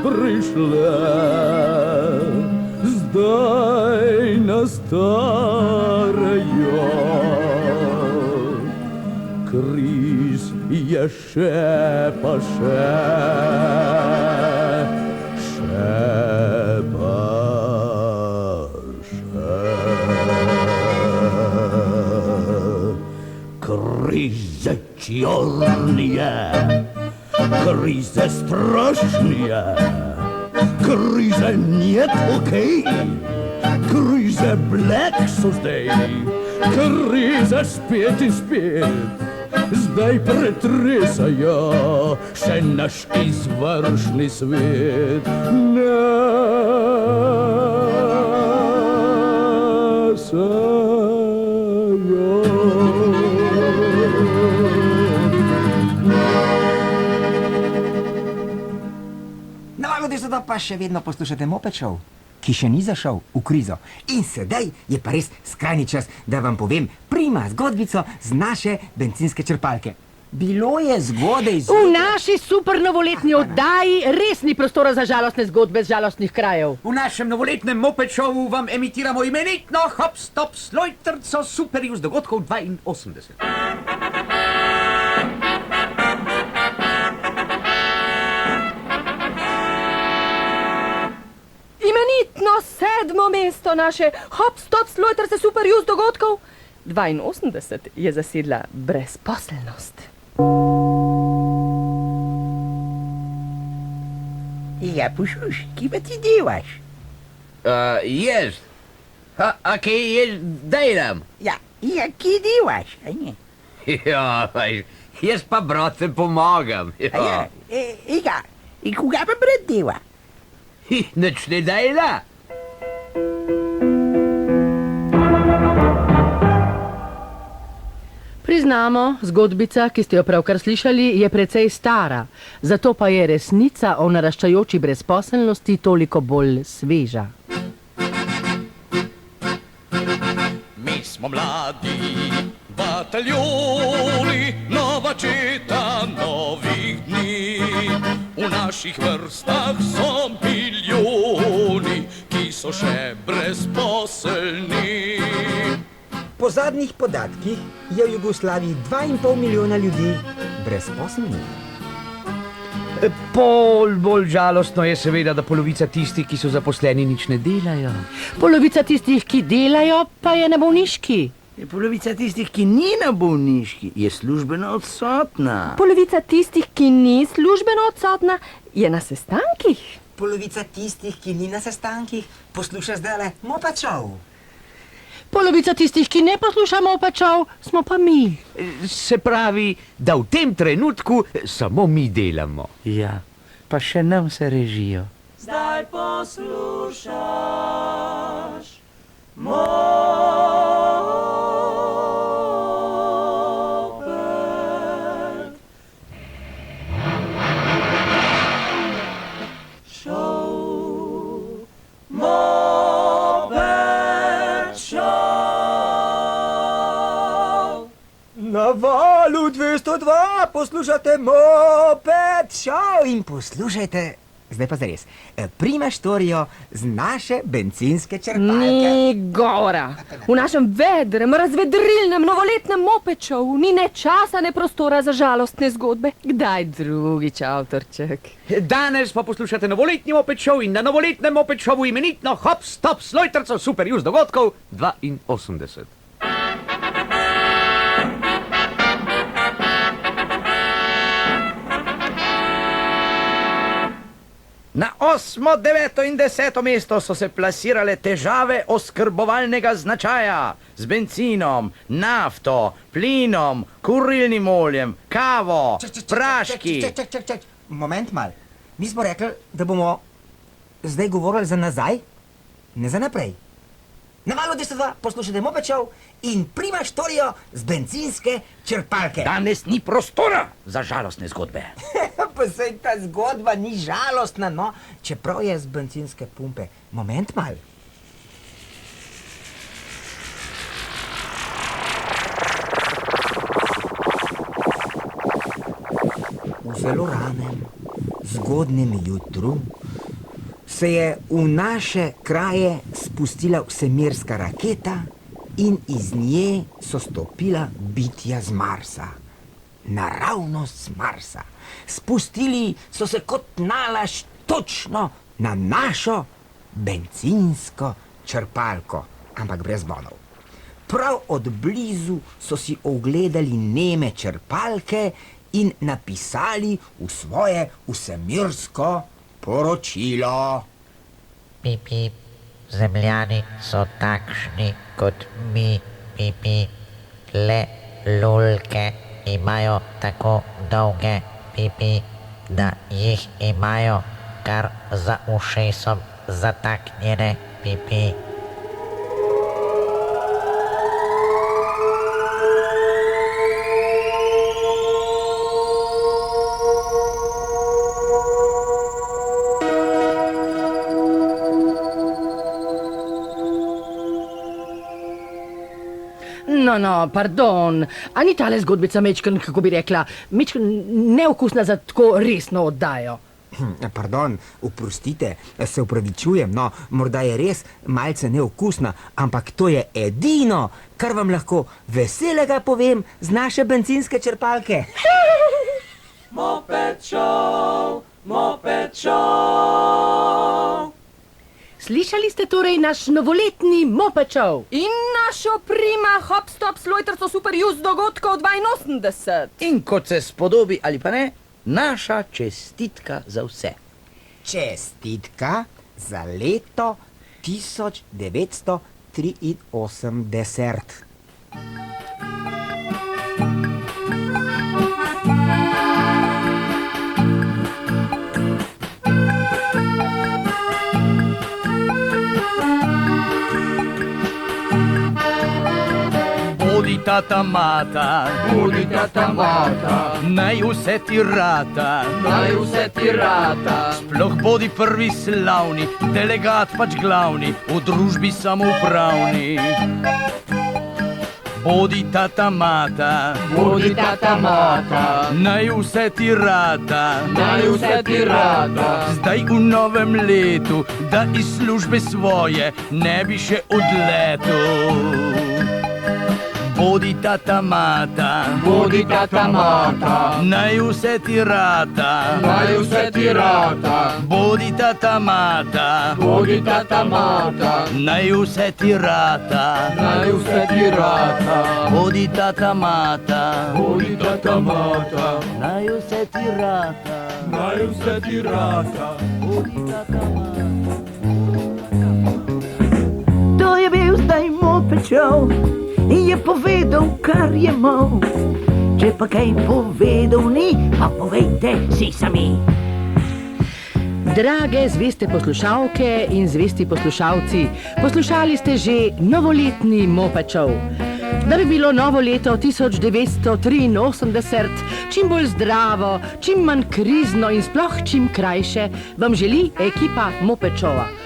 prišle, zdaj nastarajo. Križ je še pa še pa še. Krize črnije, krize strašnije, krize njet okej, krize black so zdaj, krize spet in spet. Zdaj pretresajo še naš izvršni svet. Navagodi se da pa še vedno poslušate Moped Show, ki še ni zašel v krizo. In sedaj je pa res skrajni čas, da vam povem prima zgodbico z naše bencinske črpalke. Bilo je zgodaj V naši super novoletni oddaji res ni prostora za žalostne zgodbe z žalostnih krajev. V našem novoletnem Moped Showu vam emitiramo imenitno Hop Stop Slojtrco Superju z dogodkov 82. Imenitno 7. mesto naše Hop Stop Slojtrce Superju z dogodkov 82 je zasedla brezposelnost. Ja, poslušaj, kje pa ti delaš? Jaz? A kaj jaz delam? Ja, kje delaš, a ne? Ja, jaz pa brate pomagam. Ja, in koga pa brat dela? Nič ne dela. Priznamo, zgodbica, ki ste jo pravkar slišali, je precej stara, zato pa je resnica o naraščajoči brezposelnosti toliko bolj sveža. Mi smo mladi bataljoni, nova četa novih dni. V naših vrstah so milijoni, ki so še brezposelni. Po zadnjih podatkih je v Jugoslaviji 2,5 milijona ljudi brezposelnih. Bolj žalostno je seveda, da polovica tistih, ki so zaposleni, nič ne delajo. Polovica tistih, ki delajo, pa je na bolniški. Polovica tistih, ki ni na bolniški, je službeno odsotna. Polovica tistih, ki ni službeno odsotna, je na sestankih. Polovica tistih, ki ni na sestankih, posluša zdajle Moped Show. Polovica tistih, ki ne poslušamo opačov, smo pa mi. Se pravi, da v tem trenutku samo mi delamo. Ja, pa še nam se režijo. Zdaj poslušaš Na valu 202 poslušate Moped Show in poslušajte, zdaj pa zares, prima štorijo z naše bencinske črpalke. Ni govora. V našem vedrem, razvedrilnem, novoletnem Moped Showu ni ne časa, ne prostora za žalostne zgodbe. Kdaj drugič, avtorček? Danes pa poslušate novoletni Moped Show in na novoletnem Moped Showu imenitno Hop Stop Slojtrco Superju z dogodkov 82. Na 8., 9. in 10. mesto so se plasirale težave oskrbovalnega značaja z bencinom, nafto, plinom, kurilnim oljem, kavo, praški. Čak. Moment mal. Mi smo rekli, da bomo zdaj govorili za nazaj, ne za naprej. Na valu 202 poslušate Moped Show in prima štorijo z bencinske črpalke. Danes ni prostora za žalostne zgodbe. Pa saj ta zgodba ni žalostna, no, čeprav je z bencinske pumpe. Moment mal. V zelo ranem, zgodnem jutru se je v naše kraje spustila vsemirska raketa in iz nje so stopila bitja z Marsa. Naravnost z Marsa. Spustili so se kot nalašč točno na našo bencinsko črpalko, ampak brez bonov. Prav od blizu so si ogledali neme črpalke in napisali v svoje vsemirsko poročilo. Pip, pip, zemljani so takšni kot mi, pip, pip. Le lulke imajo tako dolge pipi, da jih imajo kar za ušesom zataknjene pipi. No, pardon. A ni tale zgodbica mečken, kako bi rekla, mečken neokusna za tako resno oddajo? Pardon, oprostite, se upravičujem, no, morda je res malce neokusna, ampak to je edino, kar vam lahko veselega povem z naše bencinske črpalke. Moped Show, Moped Show. Slišali ste torej naš novoletni Moped Show in našo prima hop stop slojtrco super just dogodkov 82. In kot se spodobi ali pa ne, naša čestitka za vse. Čestitka za leto 1983. Bodi tata mata, Budi tata mata, naj vse ti rata, naj vse ti rata. sploh bodi prvi slavni, delegat pač glavni, v družbi samoupravni. Bodi tata mata, Budi tata mata, naj vse ti rata, naj vse ti rata. zdaj v novem letu, da iz službe svoje ne bi še odletel. Bodi tata mata, Budi tata mata, naj vse ti rata, naj vse ti rata. bodi tata mata, Budi tata mata, naj vse ti rata, naj vse ti rata. bodi tata mata, Budi tata mata, naj vse ti rata, naj vse ti rata. bodi tata mata. To je bil zdaj Moped Show in je povedal, kar je mol. Če pa kaj povedal ni, pa povejte si sami. Drage zveste poslušalke in zvesti poslušalci, poslušali ste že novoletni Moped Show. Da bi bilo novo leto 1983 čim bolj zdravo, čim manj krizno in sploh čim krajše, vam želi ekipa Moped Showa.